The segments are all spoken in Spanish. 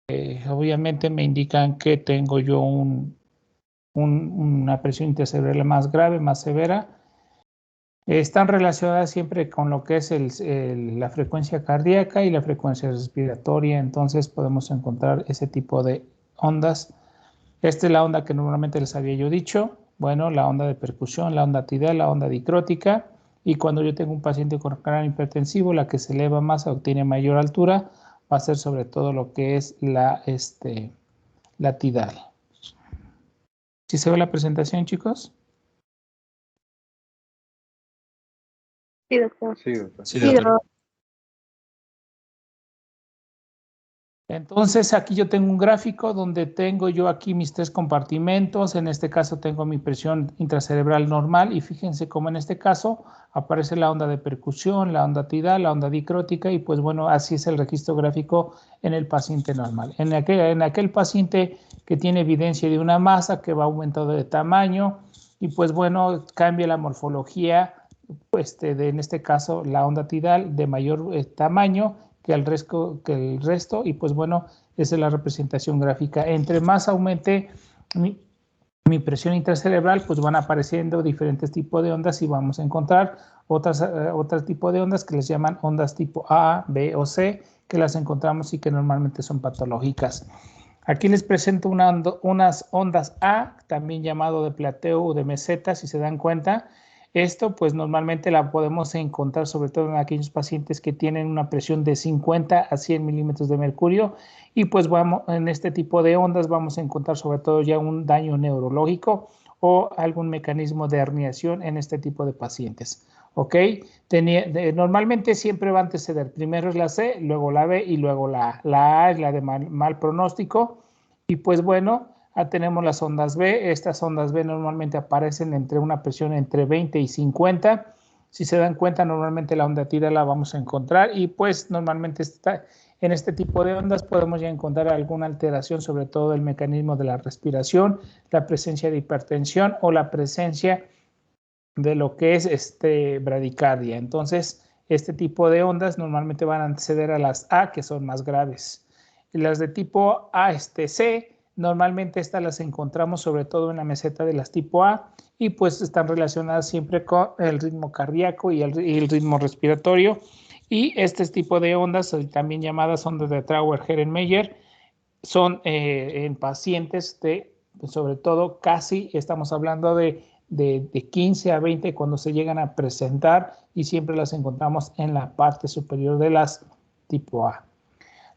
obviamente me indican que tengo yo una presión intracerebral más grave, más severa. Están relacionadas siempre con lo que es la frecuencia cardíaca y la frecuencia respiratoria, entonces podemos encontrar ese tipo de ondas. Esta es la onda que normalmente les había yo dicho, bueno, la onda de percusión, la onda tidal, la onda dicrótica, y cuando yo tengo un paciente con cráneo hipertensivo, la que se eleva más o tiene mayor altura va a ser sobre todo lo que es la tidal. ¿Sí se ve la presentación, chicos? Sí, doctor. Sí, doctor. Sí, doctor. Entonces aquí yo tengo un gráfico donde tengo yo aquí mis 3 compartimentos. En este caso tengo mi presión intracerebral normal y fíjense cómo en este caso aparece la onda de percusión, la onda tidal, la onda dicrótica y pues bueno, así es el registro gráfico en el paciente normal. En aquel paciente que tiene evidencia de una masa que va aumentando de tamaño y pues bueno, cambia la morfología, pues en este caso la onda tidal de mayor tamaño que el resto y pues bueno, esa es la representación gráfica. Entre más aumente mi presión intracerebral, pues van apareciendo diferentes tipos de ondas y vamos a encontrar otro tipo de ondas que les llaman ondas tipo A, B o C, que las encontramos y que normalmente son patológicas. Aquí les presento unas ondas A, también llamado de plateo o de meseta, si se dan cuenta. Esto pues normalmente la podemos encontrar sobre todo en aquellos pacientes que tienen una presión de 50 a 100 milímetros de mercurio y pues vamos, en este tipo de ondas vamos a encontrar sobre todo ya un daño neurológico o algún mecanismo de herniación en este tipo de pacientes. ¿Ok? Normalmente siempre va a anteceder, primero es la C, luego la B y luego la A es la de mal pronóstico y pues bueno, tenemos las ondas B. Estas ondas B normalmente aparecen entre una presión entre 20 y 50. Si se dan cuenta, normalmente la onda tidal la vamos a encontrar y pues normalmente en este tipo de ondas podemos ya encontrar alguna alteración, sobre todo el mecanismo de la respiración, la presencia de hipertensión o la presencia de lo que es bradicardia. Entonces, este tipo de ondas normalmente van a anteceder a las A, que son más graves. Y las de tipo C, normalmente estas las encontramos sobre todo en la meseta de las tipo A y pues están relacionadas siempre con el ritmo cardíaco y el ritmo respiratorio. Y este tipo de ondas, también llamadas ondas de Trauer-Herenmeyer, son en pacientes sobre todo casi, estamos hablando de 15 a 20 cuando se llegan a presentar y siempre las encontramos en la parte superior de las tipo A.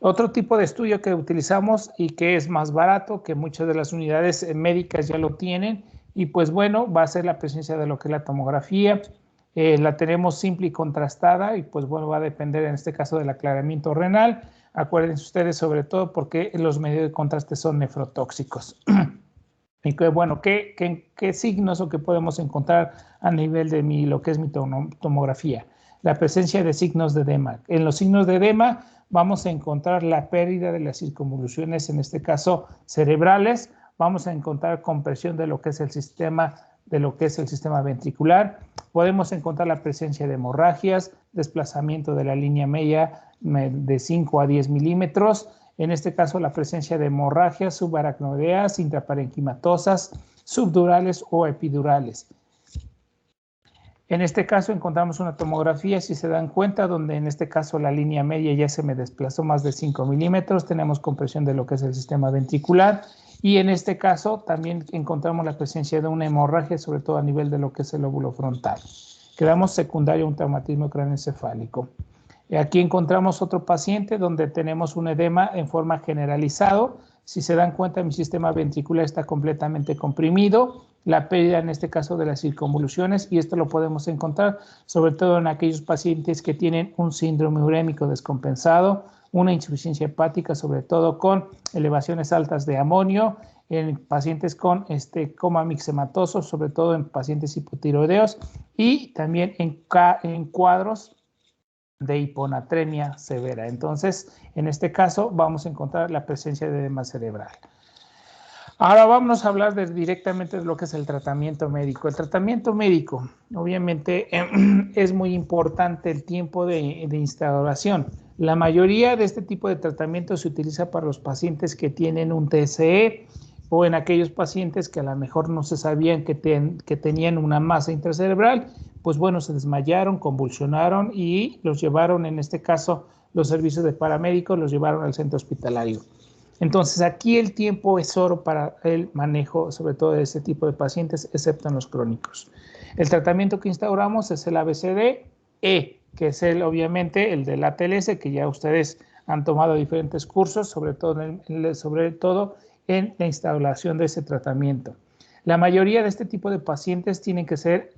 Otro tipo de estudio que utilizamos y que es más barato, que muchas de las unidades médicas ya lo tienen, y pues bueno, va a ser la presencia de lo que es la tomografía. La tenemos simple y contrastada, y pues bueno, va a depender en este caso del aclaramiento renal. Acuérdense ustedes sobre todo porque los medios de contraste son nefrotóxicos. Y que bueno, ¿qué signos o qué podemos encontrar a nivel de lo que es mi tomografía? La presencia de signos de edema. En los signos de edema vamos a encontrar la pérdida de las circunvoluciones, en este caso cerebrales. Vamos a encontrar compresión de lo que es el sistema ventricular. Podemos encontrar la presencia de hemorragias, desplazamiento de la línea media de 5 a 10 milímetros. En este caso, la presencia de hemorragias subaracnoideas, intraparenquimatosas, subdurales o epidurales. En este caso encontramos una tomografía, si se dan cuenta, donde en este caso la línea media ya se me desplazó más de 5 milímetros, tenemos compresión de lo que es el sistema ventricular y en este caso también encontramos la presencia de una hemorragia, sobre todo a nivel de lo que es el lóbulo frontal. Quedamos secundario a un traumatismo craneoencefálico. Aquí encontramos otro paciente donde tenemos un edema en forma generalizado. Si se dan cuenta, mi sistema ventricular está completamente comprimido. La pérdida, en este caso, de las circunvoluciones, y esto lo podemos encontrar sobre todo en aquellos pacientes que tienen un síndrome urémico descompensado, una insuficiencia hepática, sobre todo con elevaciones altas de amonio, en pacientes con coma mixematoso, sobre todo en pacientes hipotiroideos, y también en cuadros de hiponatremia severa. Entonces, en este caso, vamos a encontrar la presencia de edema cerebral. Ahora vamos a hablar directamente de lo que es el tratamiento médico. El tratamiento médico, obviamente, es muy importante el tiempo de instauración. La mayoría de este tipo de tratamiento se utiliza para los pacientes que tienen un TSE o en aquellos pacientes que a lo mejor no se sabían que tenían una masa intracerebral, pues bueno, se desmayaron, convulsionaron y los llevaron, en este caso, los servicios de paramédicos, los llevaron al centro hospitalario. Entonces, aquí el tiempo es oro para el manejo, sobre todo de este tipo de pacientes, excepto en los crónicos. El tratamiento que instauramos es el ABCDE, que es obviamente el del ATLS, que ya ustedes han tomado diferentes cursos, sobre todo en la instalación de ese tratamiento. La mayoría de este tipo de pacientes tienen que ser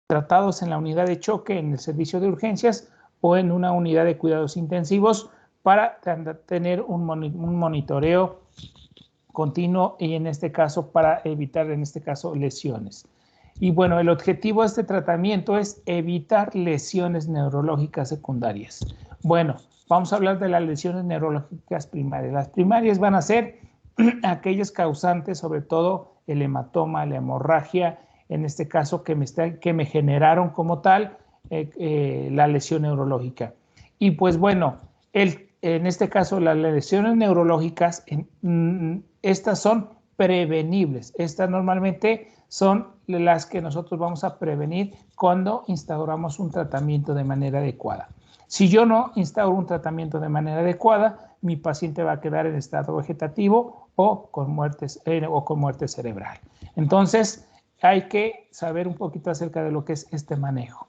tratados en la unidad de choque, en el servicio de urgencias o en una unidad de cuidados intensivos para tener un monitoreo continuo y en este caso para evitar lesiones. Y bueno, el objetivo de este tratamiento es evitar lesiones neurológicas secundarias. Bueno, vamos a hablar de las lesiones neurológicas primarias. Las primarias van a ser aquellas causantes, sobre todo el hematoma, la hemorragia, en este caso que me generaron como tal la lesión neurológica. Y pues bueno, en este caso las lesiones neurológicas, estas son prevenibles. Estas normalmente son las que nosotros vamos a prevenir cuando instauramos un tratamiento de manera adecuada. Si yo no instauro un tratamiento de manera adecuada, mi paciente va a quedar en estado vegetativo o con muerte cerebral. Entonces, hay que saber un poquito acerca de lo que es este manejo.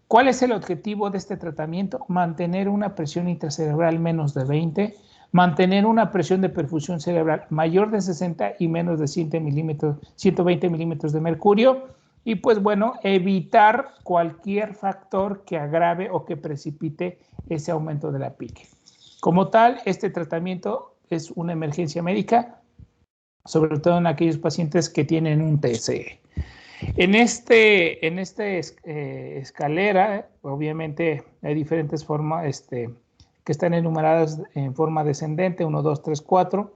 ¿Cuál es el objetivo de este tratamiento? Mantener una presión intracerebral menos de 20, mantener una presión de perfusión cerebral mayor de 60 y menos de 120 milímetros de mercurio y pues bueno, evitar cualquier factor que agrave o que precipite ese aumento de la pique. Como tal, este tratamiento es una emergencia médica, sobre todo en aquellos pacientes que tienen un TSE. En esta escalera, obviamente hay diferentes formas que están enumeradas en forma descendente, 1, 2, 3, 4.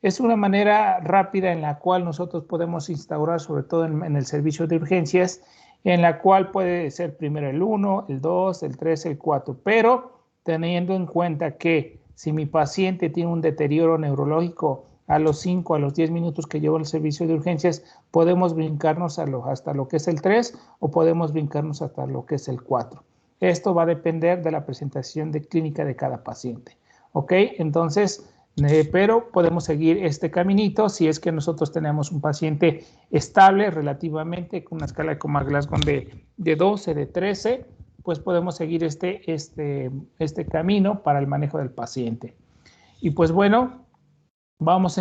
Es una manera rápida en la cual nosotros podemos instaurar, sobre todo en el servicio de urgencias, en la cual puede ser primero el 1, el 2, el 3, el 4, pero teniendo en cuenta que si mi paciente tiene un deterioro neurológico a los 5, a los 10 minutos que llevo el servicio de urgencias, podemos brincarnos hasta lo que es el 3 o podemos brincarnos hasta lo que es el 4. Esto va a depender de la presentación clínica de cada paciente. ¿Ok? Entonces, pero podemos seguir este caminito si es que nosotros tenemos un paciente estable relativamente con una escala de Coma-Glasgow de 12, de 13, pues podemos seguir este camino para el manejo del paciente. Y pues bueno, vamos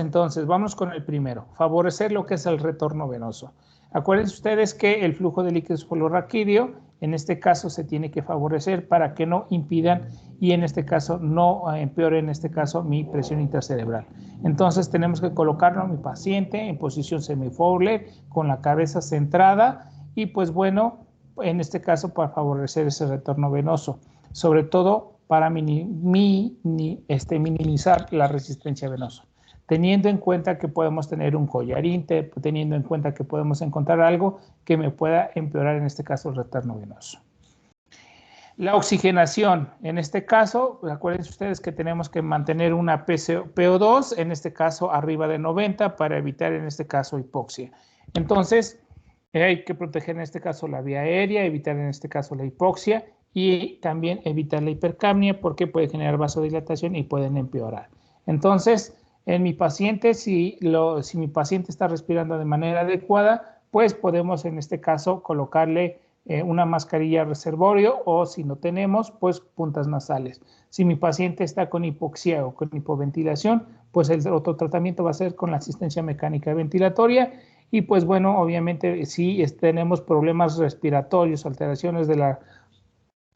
con el primero, favorecer lo que es el retorno venoso. Acuérdense ustedes que el flujo de líquido cefalorraquídeo, en este caso se tiene que favorecer para que no impidan y en este caso no empeore en este caso mi presión intracerebral. Entonces tenemos que colocarlo a mi paciente en posición semi-Fowler con la cabeza centrada y pues bueno, en este caso para favorecer ese retorno venoso, sobre todo para minimizar la resistencia venosa. Teniendo en cuenta que podemos tener un collarín, teniendo en cuenta que podemos encontrar algo que me pueda empeorar, en este caso, el retorno venoso. La oxigenación, en este caso, acuérdense ustedes que tenemos que mantener una PO2, en este caso, arriba de 90 para evitar, en este caso, hipoxia. Entonces, hay que proteger, en este caso, la vía aérea, evitar, en este caso, la hipoxia y también evitar la hipercapnia porque puede generar vasodilatación y pueden empeorar. Entonces, en mi paciente, si mi paciente está respirando de manera adecuada, pues podemos en este caso colocarle una mascarilla reservorio o si no tenemos, pues puntas nasales. Si mi paciente está con hipoxia o con hipoventilación, pues el otro tratamiento va a ser con la asistencia mecánica ventilatoria y pues bueno, obviamente si tenemos problemas respiratorios, alteraciones de la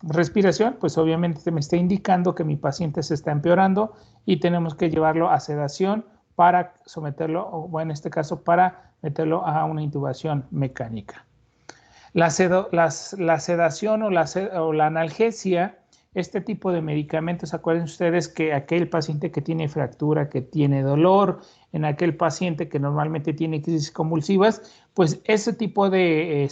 respiración, pues obviamente me está indicando que mi paciente se está empeorando y tenemos que llevarlo a sedación para someterlo, o en este caso para meterlo a una intubación mecánica. La sedación o la analgesia, este tipo de medicamentos, acuérdense ustedes que aquel paciente que tiene fractura, que tiene dolor, en aquel paciente que normalmente tiene crisis convulsivas, pues ese tipo de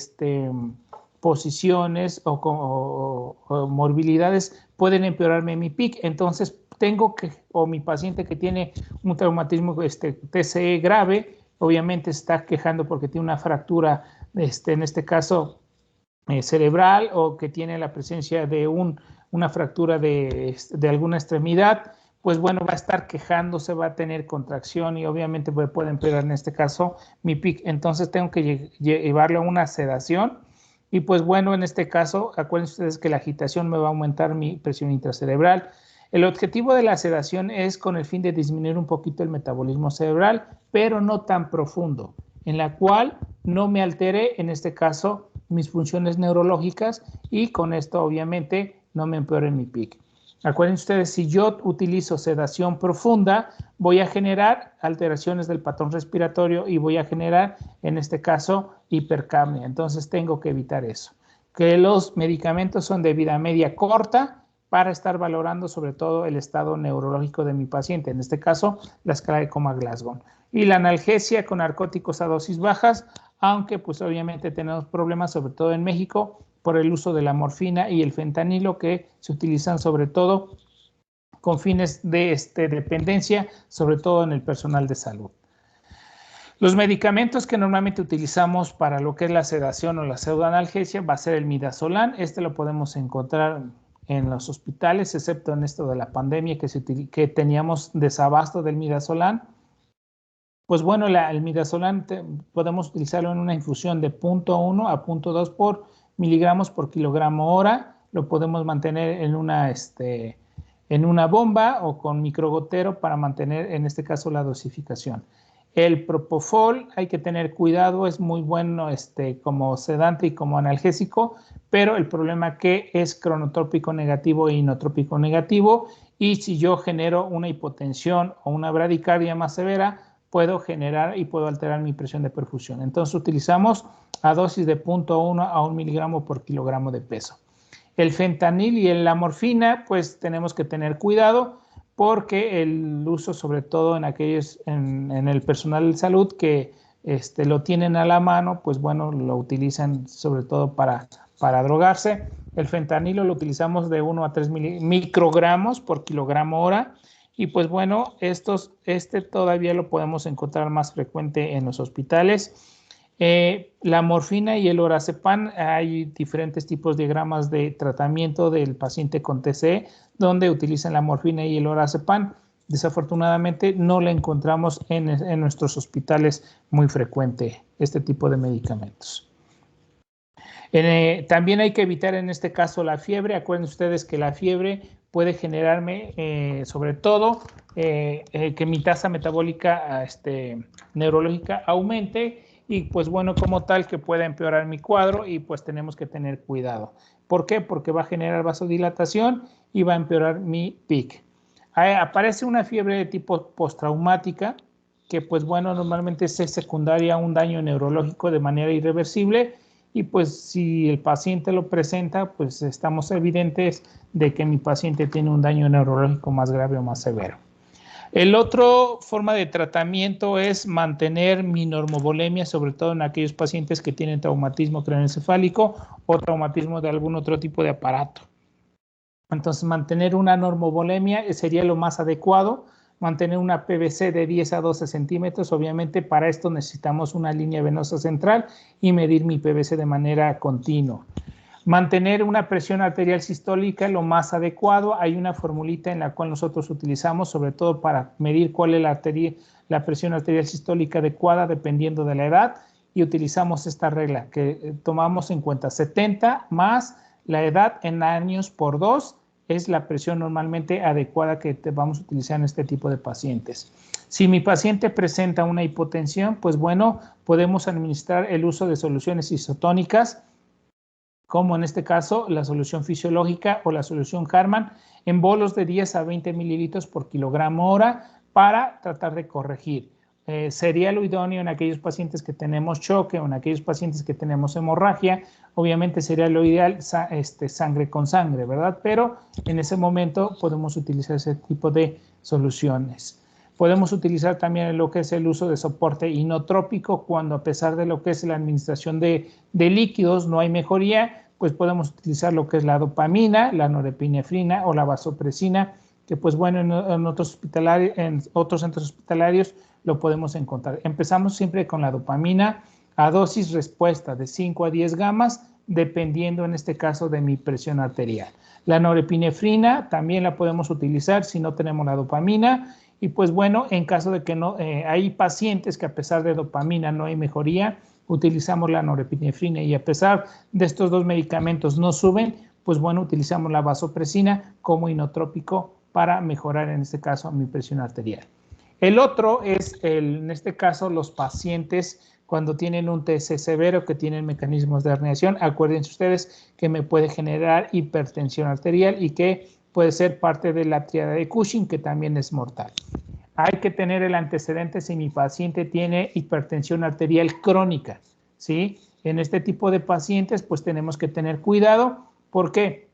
posiciones o morbilidades pueden empeorarme mi PIC. Entonces tengo que, o mi paciente que tiene un traumatismo TCE grave, obviamente está quejando porque tiene una fractura, en este caso cerebral, o que tiene la presencia de una fractura de alguna extremidad, pues bueno, va a estar quejándose, va a tener contracción y obviamente puede empeorar en este caso mi PIC. Entonces tengo que llevarlo a una sedación y pues bueno, en este caso, acuérdense ustedes que la agitación me va a aumentar mi presión intracerebral. El objetivo de la sedación es con el fin de disminuir un poquito el metabolismo cerebral, pero no tan profundo, en la cual no me altere, en este caso, mis funciones neurológicas y con esto obviamente no me empeore mi PIC. Acuérdense ustedes, si yo utilizo sedación profunda, voy a generar alteraciones del patrón respiratorio y voy a generar, en este caso, hipercapnia. Entonces tengo que evitar eso. Que los medicamentos son de vida media corta para estar valorando sobre todo el estado neurológico de mi paciente, en este caso la escala de Coma-Glasgow. Y la analgesia con narcóticos a dosis bajas, aunque pues obviamente tenemos problemas sobre todo en México por el uso de la morfina y el fentanilo, que se utilizan sobre todo con fines de dependencia, sobre todo en el personal de salud. Los medicamentos que normalmente utilizamos para lo que es la sedación o la pseudoanalgesia va a ser el midazolam. Este lo podemos encontrar en los hospitales, excepto en esto de la pandemia que teníamos desabasto del midazolam. Pues bueno, el midazolam podemos utilizarlo en una infusión de 0.1 a 0.2 por miligramos por kilogramo hora. Lo podemos mantener en una bomba o con microgotero para mantener, en este caso, la dosificación. El propofol, hay que tener cuidado, es muy bueno como sedante y como analgésico, pero el problema que es cronotrópico negativo e inotrópico negativo, y si yo genero una hipotensión o una bradicardia más severa, puedo generar y puedo alterar mi presión de perfusión. Entonces utilizamos a dosis de 0.1 a 1 miligramo por kilogramo de peso. El fentanil y la morfina, pues tenemos que tener cuidado porque el uso, sobre todo en aquellos, en el personal de salud que lo tienen a la mano, pues bueno, lo utilizan sobre todo para drogarse. El fentanilo lo utilizamos de 1 a 3 microgramos por kilogramo hora. Y pues bueno, todavía lo podemos encontrar más frecuente en los hospitales. La morfina y el lorazepam, hay diferentes tipos de diagramas de tratamiento del paciente con TCE donde utilizan la morfina y el lorazepam. Desafortunadamente no la encontramos en nuestros hospitales muy frecuente este tipo de medicamentos. También hay que evitar en este caso la fiebre. Acuérdense ustedes que la fiebre puede generarme sobre todo que mi tasa metabólica neurológica aumente y pues bueno, como tal que pueda empeorar mi cuadro y pues tenemos que tener cuidado. ¿Por qué? Porque va a generar vasodilatación y va a empeorar mi PIC. Aparece una fiebre de tipo postraumática que pues bueno, normalmente es secundaria a un daño neurológico de manera irreversible. Y pues si el paciente lo presenta, pues estamos evidentes de que mi paciente tiene un daño neurológico más grave o más severo. El otro forma de tratamiento es mantener mi normovolemia, sobre todo en aquellos pacientes que tienen traumatismo craneoencefálico o traumatismo de algún otro tipo de aparato. Entonces, mantener una normovolemia sería lo más adecuado. Mantener una PVC de 10 a 12 centímetros. Obviamente, para esto necesitamos una línea venosa central y medir mi PVC de manera continua. Mantener una presión arterial sistólica lo más adecuado. Hay una formulita en la cual nosotros utilizamos, sobre todo para medir cuál es la presión arterial sistólica adecuada dependiendo de la edad. Y utilizamos esta regla que tomamos en cuenta 70 más la edad en años por 2 es la presión normalmente adecuada que vamos a utilizar en este tipo de pacientes. Si mi paciente presenta una hipotensión, pues bueno, podemos administrar el uso de soluciones isotónicas, como en este caso la solución fisiológica o la solución Harman, en bolos de 10 a 20 mililitros por kilogramo hora para tratar de corregir. Sería lo idóneo en aquellos pacientes que tenemos choque o en aquellos pacientes que tenemos hemorragia. Obviamente sería lo ideal sangre con sangre, ¿verdad? Pero en ese momento podemos utilizar ese tipo de soluciones. Podemos utilizar también lo que es el uso de soporte inotrópico cuando a pesar de lo que es la administración de líquidos no hay mejoría, pues podemos utilizar lo que es la dopamina, la norepinefrina o la vasopresina, que pues bueno, en otros centros hospitalarios lo podemos encontrar. Empezamos siempre con la dopamina a dosis respuesta de 5 a 10 gamas, dependiendo en este caso de mi presión arterial. La norepinefrina también la podemos utilizar si no tenemos la dopamina. Y pues bueno, en caso de que no, hay pacientes que a pesar de dopamina no hay mejoría, utilizamos la norepinefrina y a pesar de estos dos medicamentos no suben, pues bueno, utilizamos la vasopresina como inotrópico para mejorar en este caso mi presión arterial. El otro es, en este caso, los pacientes cuando tienen un TC severo que tienen mecanismos de herniación. Acuérdense ustedes que me puede generar hipertensión arterial y que puede ser parte de la tríada de Cushing, que también es mortal. Hay que tener el antecedente si mi paciente tiene hipertensión arterial crónica, ¿sí? En este tipo de pacientes, pues tenemos que tener cuidado. ¿Por qué?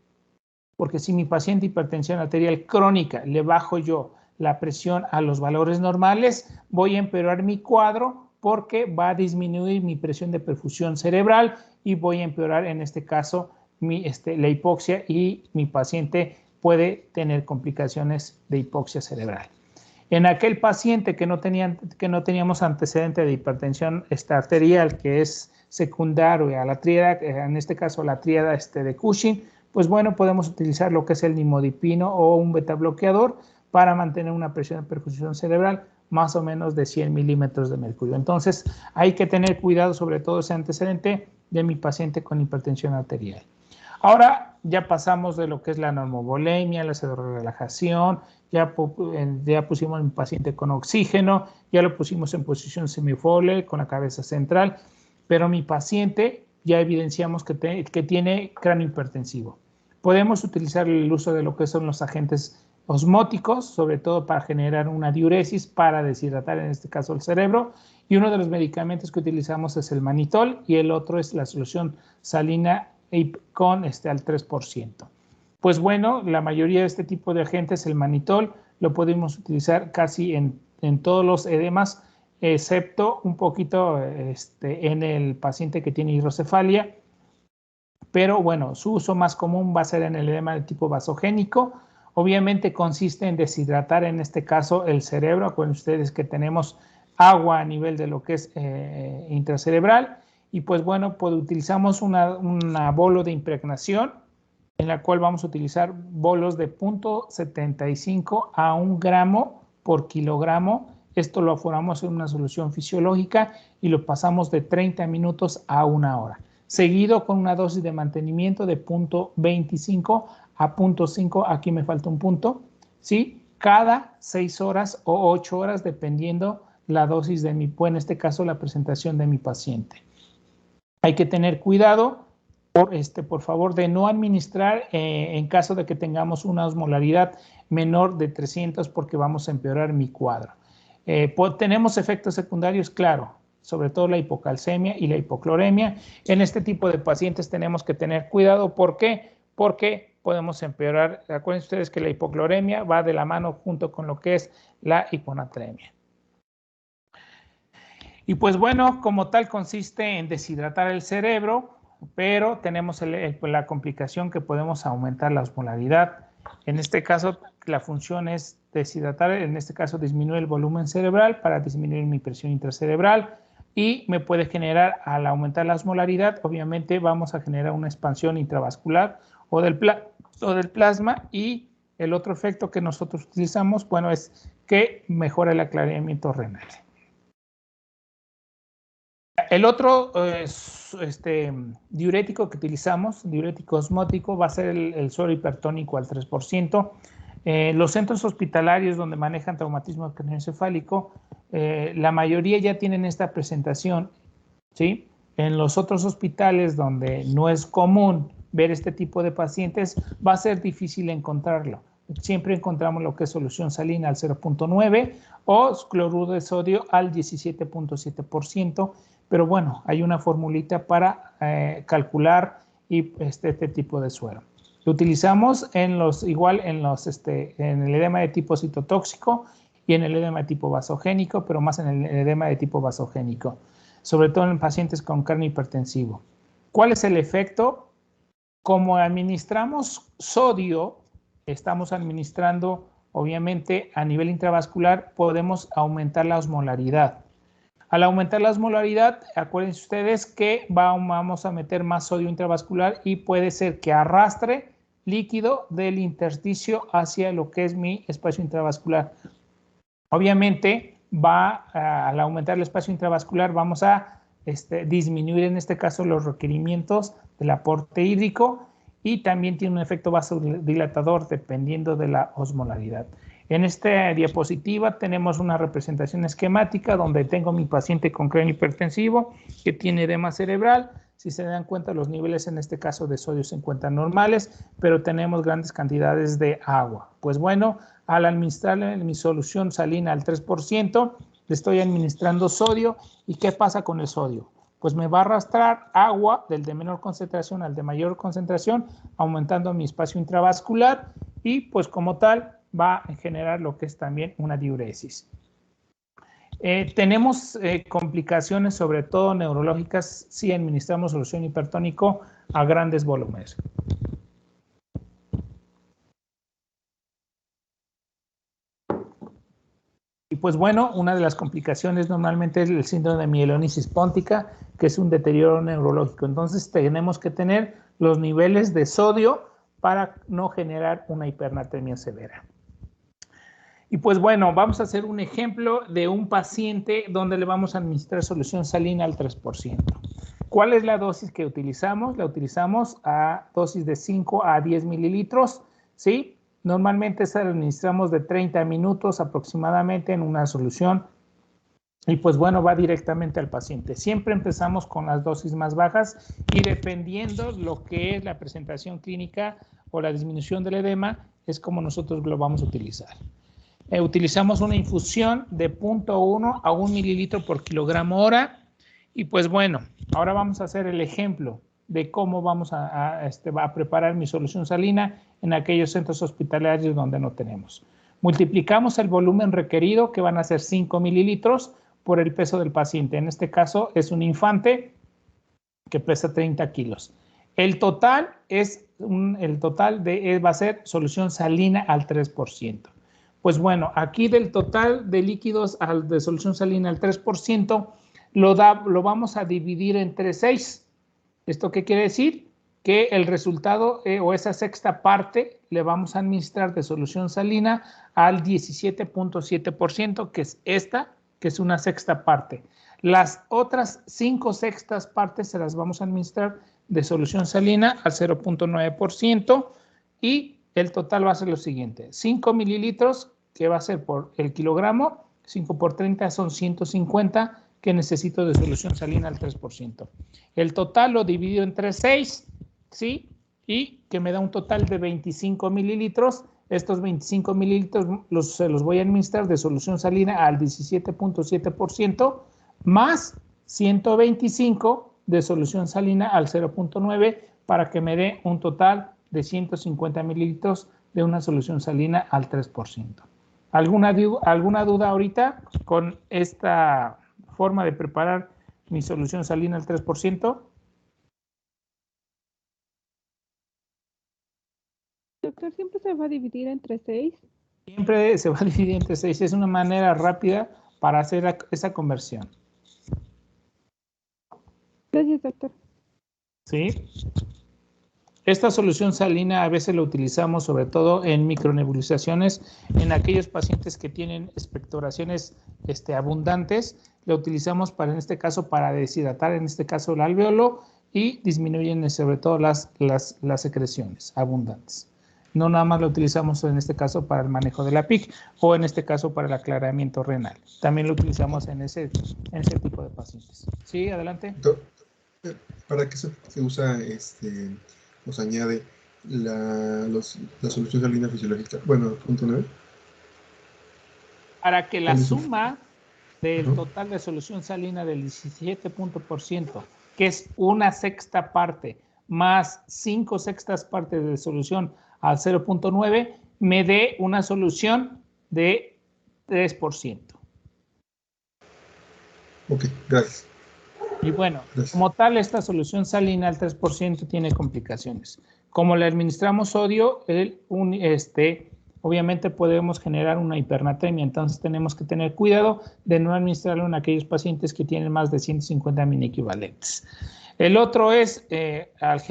Porque si mi paciente hipertensión arterial crónica le bajo yo la presión a los valores normales, voy a empeorar mi cuadro porque va a disminuir mi presión de perfusión cerebral y voy a empeorar en este caso la hipoxia y mi paciente puede tener complicaciones de hipoxia cerebral. En aquel paciente que no teníamos antecedente de hipertensión arterial, que es secundario a la tríada, en este caso la tríada de Cushing, pues bueno, podemos utilizar lo que es el nimodipino o un beta bloqueador para mantener una presión de perfusión cerebral más o menos de 100 milímetros de mercurio. Entonces, hay que tener cuidado sobre todo ese antecedente de mi paciente con hipertensión arterial. Ahora ya pasamos de lo que es la normovolemia, la pseudorelajación, ya pusimos a mi paciente con oxígeno, ya lo pusimos en posición semifolle con la cabeza central, pero mi paciente ya evidenciamos que tiene cráneo hipertensivo. Podemos utilizar el uso de lo que son los agentes osmóticos, sobre todo para generar una diuresis, para deshidratar en este caso el cerebro, y uno de los medicamentos que utilizamos es el manitol y el otro es la solución salina con al 3%. Pues bueno, la mayoría de este tipo de agentes, el manitol, lo podemos utilizar casi en todos los edemas, excepto un poquito en el paciente que tiene hidrocefalia, pero bueno, su uso más común va a ser en el edema de tipo vasogénico. Obviamente consiste en deshidratar en este caso el cerebro. Acuérdense ustedes que tenemos agua a nivel de lo que es intracerebral y pues bueno, pues utilizamos una bolo de impregnación en la cual vamos a utilizar bolos de 0.75 a 1 gramo por kilogramo. Esto lo aforamos en una solución fisiológica y lo pasamos de 30 minutos a 1 hora, seguido con una dosis de mantenimiento de 0.25 a 0.5, aquí me falta un punto, ¿sí? Cada 6 horas o 8 horas, dependiendo la dosis de en este caso, la presentación de mi paciente. Hay que tener cuidado, por favor, de no administrar en caso de que tengamos una osmolaridad menor de 300 porque vamos a empeorar mi cuadro. ¿Tenemos efectos secundarios? Claro, sobre todo la hipocalcemia y la hipocloremia. En este tipo de pacientes tenemos que tener cuidado. ¿Por qué? Porque podemos empeorar. Acuérdense ustedes que la hipocloremia va de la mano junto con lo que es la hiponatremia. Y pues bueno, como tal consiste en deshidratar el cerebro, pero tenemos la complicación que podemos aumentar la osmolaridad. En este caso, la función es deshidratar, en este caso disminuir el volumen cerebral para disminuir mi presión intracerebral y me puede generar, al aumentar la osmolaridad, obviamente vamos a generar una expansión intravascular o del plasma y el otro efecto que nosotros utilizamos, bueno, es que mejora el aclaramiento renal. El otro diurético que utilizamos, diurético osmótico, va a ser el suero hipertónico al 3%. Los centros hospitalarios donde manejan traumatismo craneoencefálico, la mayoría ya tienen esta presentación, ¿sí? En los otros hospitales donde no es común ver este tipo de pacientes, va a ser difícil encontrarlo. Siempre encontramos lo que es solución salina al 0.9 o cloruro de sodio al 17.7%, pero bueno, hay una formulita para calcular este tipo de suero. Lo utilizamos en el edema de tipo citotóxico y en el edema de tipo vasogénico, pero más en el edema de tipo vasogénico, sobre todo en pacientes con cráneo hipertensivo. ¿Cuál es el efecto? Como administramos sodio, estamos administrando, obviamente, a nivel intravascular, podemos aumentar la osmolaridad. Al aumentar la osmolaridad, acuérdense ustedes que vamos a meter más sodio intravascular y puede ser que arrastre líquido del intersticio hacia lo que es mi espacio intravascular. Obviamente, al aumentar el espacio intravascular, vamos a disminuir en este caso los requerimientos del aporte hídrico y también tiene un efecto vasodilatador dependiendo de la osmolaridad. En esta diapositiva tenemos una representación esquemática donde tengo mi paciente con cráneo hipertensivo que tiene edema cerebral. Si se dan cuenta, los niveles en este caso de sodio se encuentran normales, pero tenemos grandes cantidades de agua. Pues bueno, al administrarle mi solución salina al 3%, le estoy administrando sodio. ¿Y qué pasa con el sodio? Pues me va a arrastrar agua del de menor concentración al de mayor concentración, aumentando mi espacio intravascular y pues como tal va a generar lo que es también una diuresis. Tenemos complicaciones, sobre todo neurológicas, si administramos solución hipertónico a grandes volúmenes. Y pues bueno, una de las complicaciones normalmente es el síndrome de mielonisis póntica, que es un deterioro neurológico. Entonces tenemos que tener los niveles de sodio para no generar una hipernatremia severa. Y pues bueno, vamos a hacer un ejemplo de un paciente donde le vamos a administrar solución salina al 3%. ¿Cuál es la dosis que utilizamos? La utilizamos a dosis de 5 a 10 mililitros, ¿sí? Normalmente esta la administramos de 30 minutos aproximadamente en una solución y pues bueno, va directamente al paciente. Siempre empezamos con las dosis más bajas y dependiendo lo que es la presentación clínica o la disminución del edema, es como nosotros lo vamos a utilizar. Utilizamos una infusión de 0.1 a 1 mililitro por kilogramo hora. Y pues bueno, ahora vamos a hacer el ejemplo de cómo vamos a preparar mi solución salina en aquellos centros hospitalarios donde no tenemos. Multiplicamos el volumen requerido, que van a ser 5 mililitros, por el peso del paciente. En este caso es un infante que pesa 30 kilos. El total va a ser solución salina al 3%. Pues bueno, aquí del total de líquidos de solución salina al 3%, lo vamos a dividir entre 6. ¿Esto qué quiere decir? Que el resultado o esa sexta parte le vamos a administrar de solución salina al 17.7%, que es esta, que es una sexta parte. Las otras 5 sextas partes se las vamos a administrar de solución salina al 0.9% y el total va a ser lo siguiente: 5 mililitros, que va a ser por el kilogramo, 5 por 30 son 150 que necesito de solución salina al 3%. El total lo divido entre 6, ¿sí? Y que me da un total de 25 mililitros. Estos 25 mililitros se los voy a administrar de solución salina al 17.7% más 125 de solución salina al 0.9 para que me dé un total de 150 mililitros de una solución salina al 3%. ¿Alguna duda ahorita con esta forma de preparar mi solución salina al 3%? Doctor, ¿siempre se va a dividir entre 6? Siempre se va a dividir entre 6. Es una manera rápida para hacer esa conversión. Gracias, doctor. ¿Sí? Esta solución salina a veces la utilizamos sobre todo en micronebulizaciones, en aquellos pacientes que tienen expectoraciones abundantes. La utilizamos en este caso para deshidratar, en este caso el alvéolo, y disminuyen sobre todo las secreciones abundantes. No nada más la utilizamos en este caso para el manejo de la PIC o en este caso para el aclaramiento renal. También lo utilizamos en ese tipo de pacientes. Sí, adelante. ¿Para qué se usa o se añade la solución salina fisiológica? Bueno, punto 9. Para que la suma del total de solución salina del 17%, que es una sexta parte, más 5 sextas partes de solución al 0.9, me dé una solución de 3%. Ok, gracias. Y bueno, Gracias. como tal, esta solución salina al 3% tiene complicaciones. Como le administramos sodio, obviamente podemos generar una hipernatremia, entonces tenemos que tener cuidado de no administrarlo en aquellos pacientes que tienen más de 150 mini-equivalentes. El otro es, al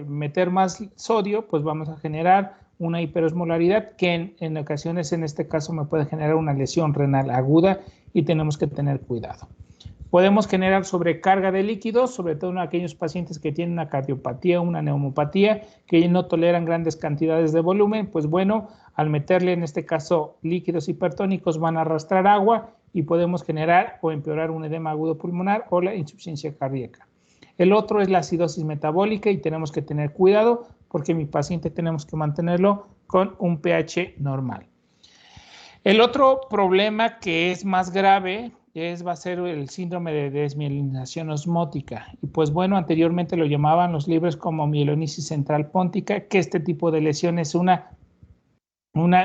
meter más sodio, pues vamos a generar una hiperosmolaridad que en ocasiones, en este caso, me puede generar una lesión renal aguda y tenemos que tener cuidado. Podemos generar sobrecarga de líquidos, sobre todo en aquellos pacientes que tienen una cardiopatía o una neumopatía, que no toleran grandes cantidades de volumen. Pues bueno, al meterle en este caso líquidos hipertónicos van a arrastrar agua y podemos generar o empeorar un edema agudo pulmonar o la insuficiencia cardíaca. El otro es la acidosis metabólica y tenemos que tener cuidado porque mi paciente tenemos que mantenerlo con un pH normal. El otro problema que es más grave va a ser el síndrome de desmielinización osmótica. Y pues bueno, anteriormente lo llamaban los libros como mielonisis central póntica, que este tipo de lesión es una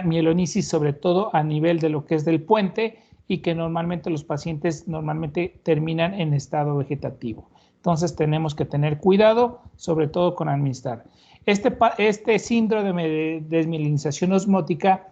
mielonisis sobre todo a nivel de lo que es del puente y que normalmente los pacientes terminan en estado vegetativo. Entonces tenemos que tener cuidado, sobre todo con administrar. Este síndrome de desmielinización osmótica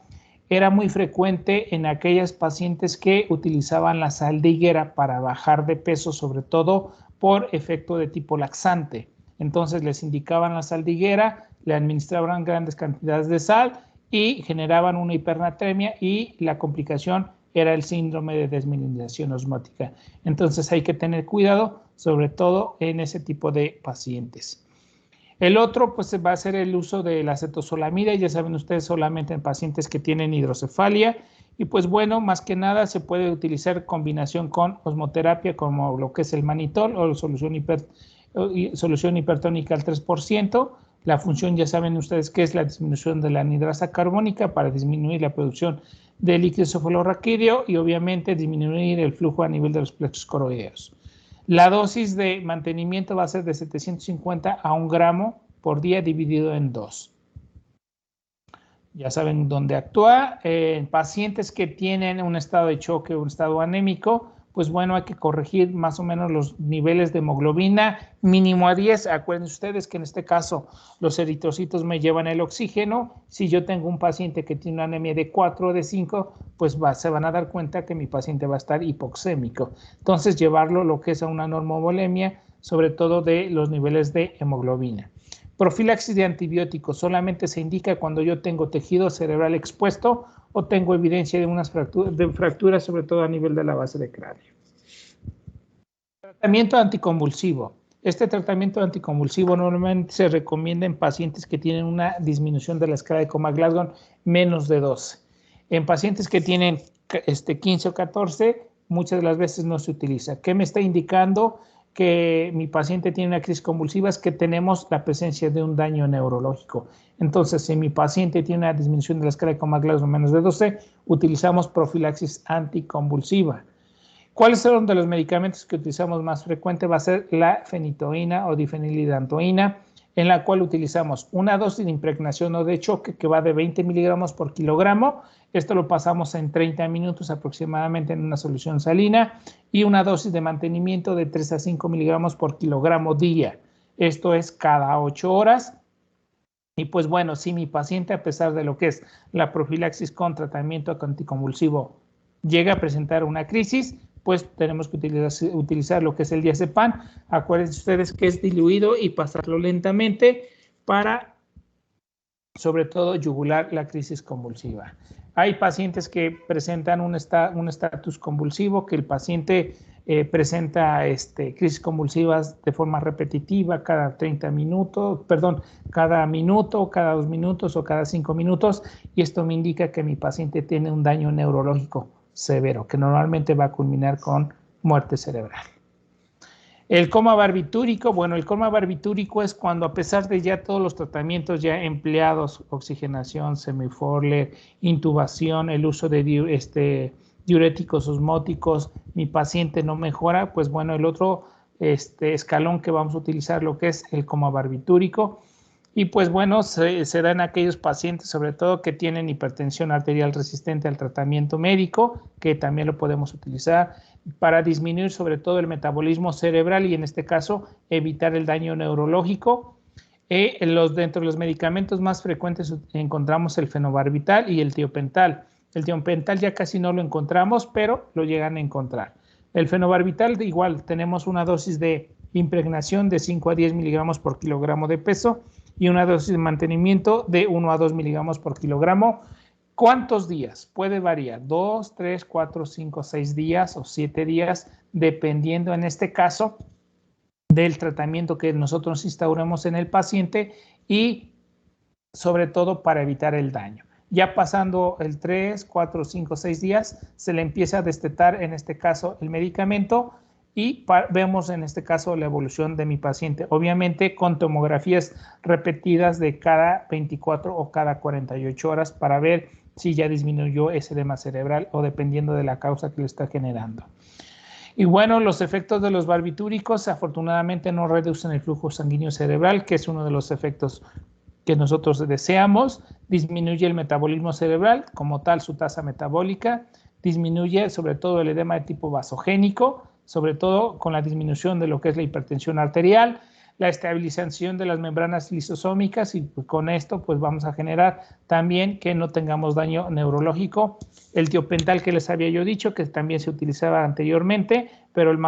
era muy frecuente en aquellas pacientes que utilizaban la sal de higuera para bajar de peso, sobre todo por efecto de tipo laxante. Entonces les indicaban la sal de higuera, le administraban grandes cantidades de sal y generaban una hipernatremia y la complicación era el síndrome de desmielinización osmótica. Entonces hay que tener cuidado, sobre todo en ese tipo de pacientes. El otro pues va a ser el uso de la acetozolamida, ya saben ustedes, solamente en pacientes que tienen hidrocefalia. Y pues bueno, más que nada se puede utilizar en combinación con osmoterapia como lo que es el manitol o solución hipertónica al 3%. La función ya saben ustedes que es la disminución de la anhidrasa carbónica para disminuir la producción de líquido cefalorraquídeo y obviamente disminuir el flujo a nivel de los plexos coroideos. La dosis de mantenimiento va a ser de 750 a 1 gramo por día dividido en 2. Ya saben dónde actúa. En pacientes que tienen un estado de choque o un estado anémico, pues bueno, hay que corregir más o menos los niveles de hemoglobina mínimo a 10. Acuérdense ustedes que en este caso los eritrocitos me llevan el oxígeno. Si yo tengo un paciente que tiene una anemia de 4 o de 5, pues se van a dar cuenta que mi paciente va a estar hipoxémico. Entonces llevarlo lo que es a una normovolemia, sobre todo de los niveles de hemoglobina. Profilaxis de antibióticos solamente se indica cuando yo tengo tejido cerebral expuesto o tengo evidencia de unas fracturas, sobre todo a nivel de la base de cráneo. Tratamiento anticonvulsivo. Este tratamiento anticonvulsivo normalmente se recomienda en pacientes que tienen una disminución de la escala de Coma-Glasgow menos de 12. En pacientes que tienen 15 o 14, muchas de las veces no se utiliza. ¿Qué me está indicando? Que mi paciente tiene una crisis convulsiva es que tenemos la presencia de un daño neurológico. Entonces, si mi paciente tiene una disminución de la escala de Coma-Glasgow menos de 12, utilizamos profilaxis anticonvulsiva. ¿Cuáles son de los medicamentos que utilizamos más frecuente? Va a ser la fenitoína o difenilidantoína, en la cual utilizamos una dosis de impregnación o de choque que va de 20 miligramos por kilogramo. Esto lo pasamos en 30 minutos aproximadamente en una solución salina y una dosis de mantenimiento de 3 a 5 miligramos por kilogramo día. Esto es cada 8 horas. Y pues bueno, si mi paciente, a pesar de lo que es la profilaxis con tratamiento anticonvulsivo, llega a presentar una crisis, pues tenemos que utilizar lo que es el diazepam. Acuérdense ustedes que es diluido y pasarlo lentamente para, sobre todo, yugular la crisis convulsiva. Hay pacientes que presentan un estatus convulsivo, que el paciente presenta crisis convulsivas de forma repetitiva cada 30 minutos, perdón, cada minuto, cada 2 minutos o cada 5 minutos, y esto me indica que mi paciente tiene un daño neurológico severo, que normalmente va a culminar con muerte cerebral. El coma barbitúrico, bueno, el coma barbitúrico es cuando, a pesar de ya todos los tratamientos ya empleados, oxigenación, semiforler, intubación, el uso de diuréticos osmóticos, mi paciente no mejora, pues bueno, el otro escalón que vamos a utilizar, lo que es el coma barbitúrico. Y pues bueno, se da en aquellos pacientes sobre todo que tienen hipertensión arterial resistente al tratamiento médico, que también lo podemos utilizar para disminuir sobre todo el metabolismo cerebral y en este caso evitar el daño neurológico. Dentro de los medicamentos más frecuentes encontramos el fenobarbital y el tiopental. El tiopental ya casi no lo encontramos, pero lo llegan a encontrar. El fenobarbital igual tenemos una dosis de impregnación de 5 a 10 miligramos por kilogramo de peso y una dosis de mantenimiento de 1 a 2 miligramos por kilogramo. ¿Cuántos días? Puede variar, 2, 3, 4, 5, 6 días o 7 días, dependiendo en este caso del tratamiento que nosotros instauremos en el paciente y sobre todo para evitar el daño. Ya pasando el 3, 4, 5, 6 días, se le empieza a destetar en este caso el medicamento y vemos en este caso la evolución de mi paciente, obviamente con tomografías repetidas de cada 24 o cada 48 horas para ver si ya disminuyó ese edema cerebral o dependiendo de la causa que le está generando. Y bueno, los efectos de los barbitúricos afortunadamente no reducen el flujo sanguíneo cerebral, que es uno de los efectos que nosotros deseamos. Disminuye el metabolismo cerebral, como tal su tasa metabólica, disminuye sobre todo el edema de tipo vasogénico, sobre todo con la disminución de lo que es la hipertensión arterial, la estabilización de las membranas lisosómicas y pues con esto pues vamos a generar también que no tengamos daño neurológico. El tiopental que les había yo dicho que también se utilizaba anteriormente, pero el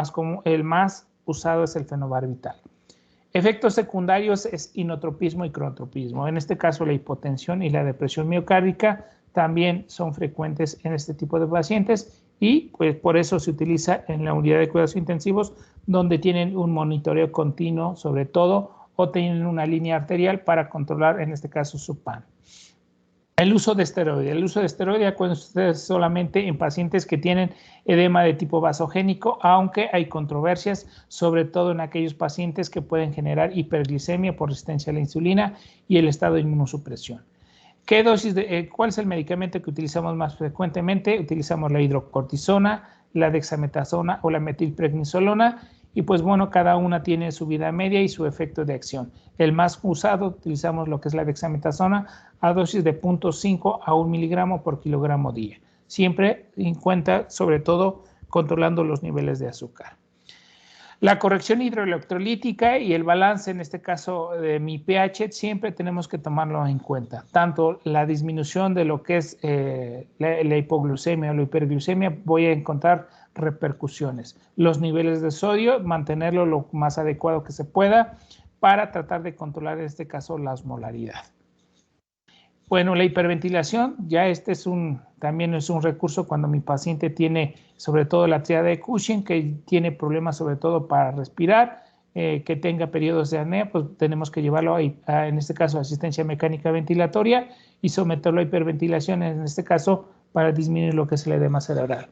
más usado es el fenobarbital. Efectos secundarios es inotropismo y cronotropismo. En este caso la hipotensión y la depresión miocárdica también son frecuentes en este tipo de pacientes y pues por eso se utiliza en la unidad de cuidados intensivos donde tienen un monitoreo continuo sobre todo o tienen una línea arterial para controlar en este caso su PAN. El uso de esteroide. El uso de esteroide es solamente en pacientes que tienen edema de tipo vasogénico, aunque hay controversias, sobre todo en aquellos pacientes que pueden generar hiperglicemia por resistencia a la insulina y el estado de inmunosupresión. ¿Qué dosis cuál es el medicamento que utilizamos más frecuentemente? Utilizamos la hidrocortisona, la dexametasona o la metilprednisolona y pues bueno, cada una tiene su vida media y su efecto de acción. El más usado utilizamos lo que es la dexametasona a dosis de 0.5 a 1 miligramo por kilogramo día. Siempre en cuenta, sobre todo, controlando los niveles de azúcar. La corrección hidroelectrolítica y el balance, en este caso de mi pH, siempre tenemos que tomarlo en cuenta. Tanto la disminución de lo que es la hipoglucemia o la hiperglucemia, voy a encontrar repercusiones. Los niveles de sodio, mantenerlo lo más adecuado que se pueda para tratar de controlar, en este caso, la osmolaridad. Bueno, la hiperventilación, ya también es un recurso cuando mi paciente tiene sobre todo la tríada de Cushing, que tiene problemas sobre todo para respirar, que tenga periodos de apnea, pues tenemos que llevarlo en este caso a asistencia mecánica ventilatoria y someterlo a hiperventilación, en este caso para disminuir lo que es el edema cerebral.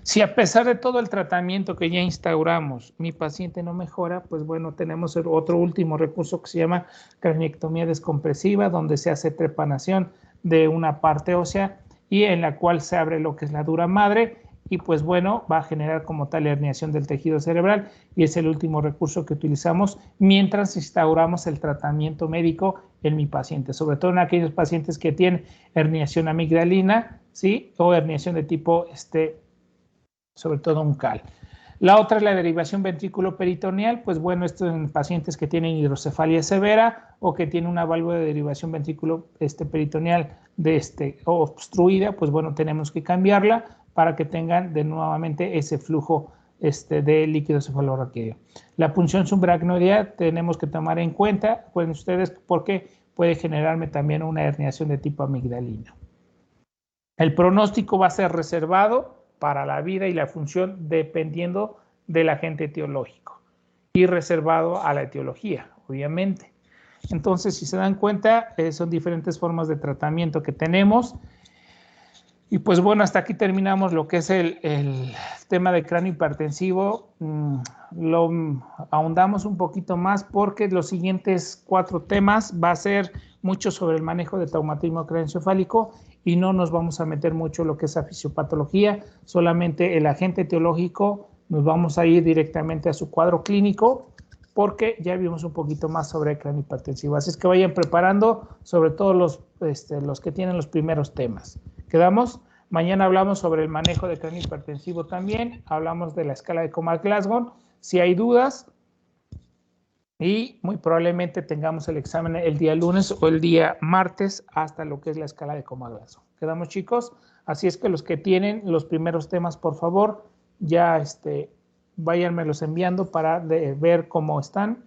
Si a pesar de todo el tratamiento que ya instauramos, mi paciente no mejora, pues bueno, tenemos otro último recurso que se llama craniectomía descompresiva, donde se hace trepanación de una parte ósea y en la cual se abre lo que es la dura madre y pues bueno, va a generar como tal herniación del tejido cerebral y es el último recurso que utilizamos mientras instauramos el tratamiento médico en mi paciente, sobre todo en aquellos pacientes que tienen herniación amigdalina, ¿sí? O herniación de tipo sobre todo un CAL. La otra es la derivación ventrículo-peritoneal, pues bueno, esto en pacientes que tienen hidrocefalia severa o que tienen una válvula de derivación ventrículo-peritoneal obstruida, pues bueno, tenemos que cambiarla para que tengan nuevamente ese flujo de líquido cefalorraquídeo. La punción subaracnoidea tenemos que tomar en cuenta, pueden ustedes, porque puede generarme también una herniación de tipo amigdalino. El pronóstico va a ser reservado para la vida y la función dependiendo del agente etiológico y reservado a la etiología, obviamente. Entonces, si se dan cuenta, son diferentes formas de tratamiento que tenemos. Y pues bueno, hasta aquí terminamos lo que es el tema de cráneo hipertensivo. Lo ahondamos un poquito más porque los siguientes 4 temas va a ser mucho sobre el manejo de traumatismo craneoencefálico y no nos vamos a meter mucho en lo que es la fisiopatología, solamente el agente etiológico, nos vamos a ir directamente a su cuadro clínico porque ya vimos un poquito más sobre el cráneo hipertensivo. Así es que vayan preparando, sobre todo los que tienen los primeros temas. ¿Quedamos? Mañana hablamos sobre el manejo de cráneo hipertensivo también, hablamos de la escala de Comas-Glasgow. Si hay dudas, y muy probablemente tengamos el examen el día lunes o el día martes hasta lo que es la escala de Comas-Glasgow. ¿Quedamos, chicos? Así es que los que tienen los primeros temas, por favor, ya váyanmelos enviando para ver cómo están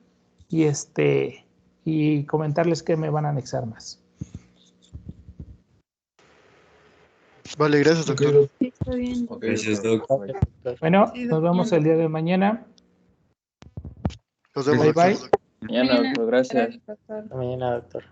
y comentarles que me van a anexar más. Vale, gracias, doctor. Ok, Sí, está bien. Ok, Gracias, doctor. doctor. Bueno, Sí, nos vemos el día de mañana. Nos vemos, Bye, doctor. bye. Mañana, doctor, gracias. Gracias, doctor. Hasta mañana, doctor.